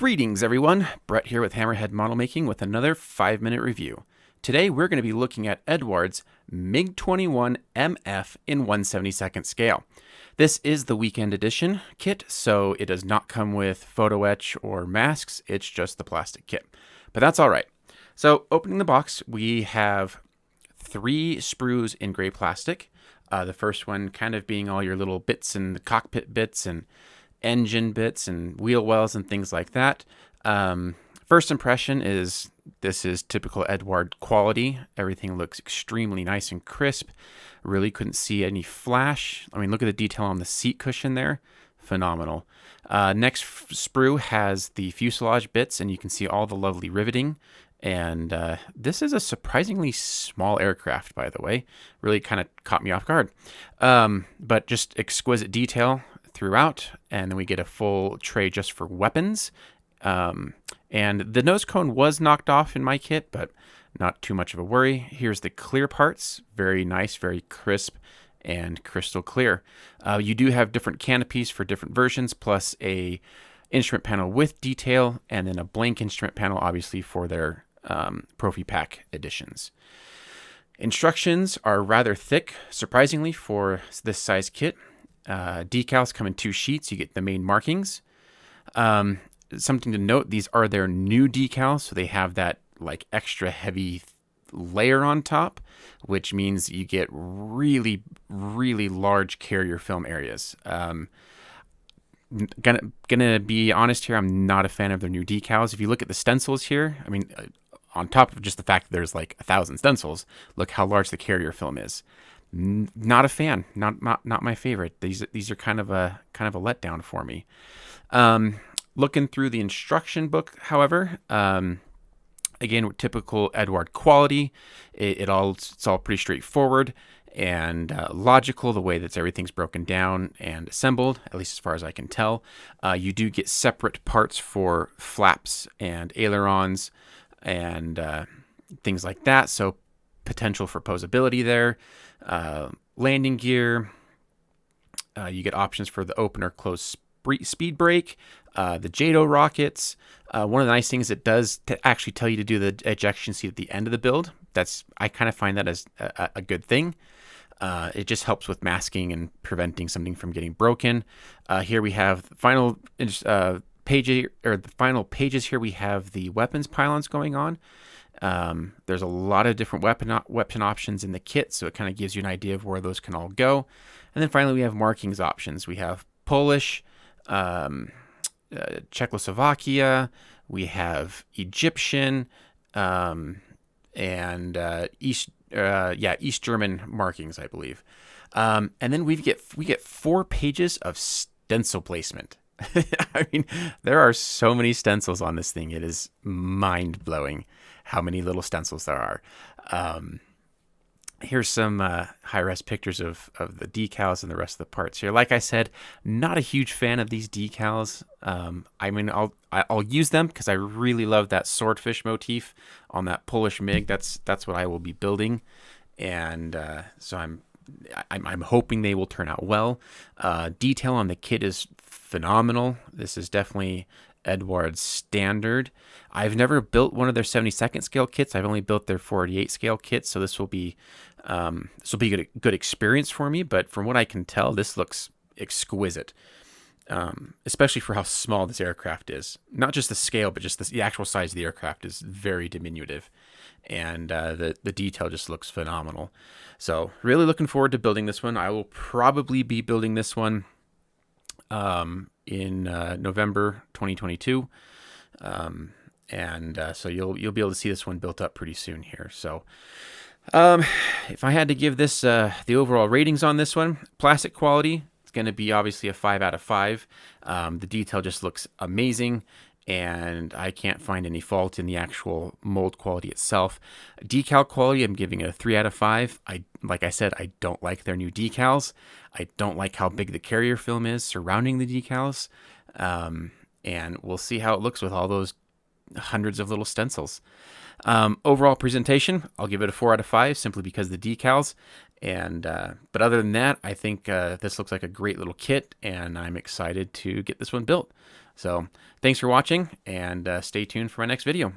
Greetings everyone, Brett here with Hammerhead Model Making with another 5-minute review. Today we're going to be looking at Eduard's MiG-21MF in 1/72 scale. This is the weekend edition kit, so it does not come with photo etch or masks, it's just the plastic kit. But that's alright. So opening the box, we have 3 sprues in gray plastic. The first one kind of being all your little bits and the cockpit bits and engine bits and wheel wells and things like that. First impression is this is typical Eduard quality. Everything looks extremely nice and crisp. Really couldn't see any flash. I mean, look at the detail on the seat cushion there. Phenomenal. Next sprue has the fuselage bits, and you can see all the lovely riveting. And this is a surprisingly small aircraft, by the way. Really kind of caught me off guard. But just exquisite detail throughout, and then we get a full tray just for weapons. And the nose cone was knocked off in my kit, but not too much of a worry. Here's the clear parts. Very nice, very crisp and crystal clear. You do have different canopies for different versions, plus a instrument panel with detail, and then a blank instrument panel, obviously, for their Profi Pack editions. Instructions are rather thick, surprisingly, for this size kit. Decals come in 2 sheets. You get the main markings. Something to note, these are their new decals, so they have that like extra heavy layer on top, which means you get really, really large carrier film areas. Gonna be honest here, I'm not a fan of their new decals. If you look at the stencils here, I mean, on top of just the fact that there's like 1,000 stencils, look how large the carrier film is. Not a fan. Not my favorite. These are kind of a letdown for me. Looking through the instruction book, however, again, typical Eduard quality. It's all pretty straightforward and logical, the way that everything's broken down and assembled, at least as far as I can tell. You do get separate parts for flaps and ailerons and things like that, so potential for posability there. Landing gear. You get options for the open or closed speed brake, the JATO rockets. One of the nice things it does to actually tell you to do the ejection seat at the end of the build. I kind of find that as a good thing. It just helps with masking and preventing something from getting broken. Here we have the final final pages. Here we have the weapons pylons going on. There's a lot of different weapon options in the kit, so it kind of gives you an idea of where those can all go. And then finally, we have markings options. We have Polish, Czechoslovakia, we have Egyptian, and East German markings, I believe. And then we get 4 pages of stencil placement. I mean, there are so many stencils on this thing. It is mind-blowing how many little stencils there are. Here's some high-res pictures of the decals and the rest of the parts here. Like I said, not a huge fan of these decals. I mean, I'll use them because I really love that swordfish motif on that Polish MiG. That's what I will be building, and so I'm hoping they will turn out well. Detail on the kit is phenomenal. This is definitely Eduard's standard. I've never built one of their 72nd scale kits. I've only built their 48 scale kits, so this will be a good experience for me. But from what I can tell, this looks exquisite, especially for how small this aircraft is. Not just the scale, but just the actual size of the aircraft is very diminutive, and the detail just looks phenomenal. So really looking forward to building this one. I will probably be building this one in November 2022, and so you'll be able to see this one built up pretty soon here. So if I had to give this the overall ratings on this one, plastic quality, it's going to be obviously a 5 out of 5. The detail just looks amazing, and I can't find any fault in the actual mold quality itself. Decal quality, I'm giving it a 3 out of 5. Like I said, I don't like their new decals. I don't like how big the carrier film is surrounding the decals. And we'll see how it looks with all those hundreds of little stencils. Overall presentation, I'll give it a 4 out of 5 simply because of the decals. And but other than that, I think this looks like a great little kit, and I'm excited to get this one built. So thanks for watching, and stay tuned for my next video.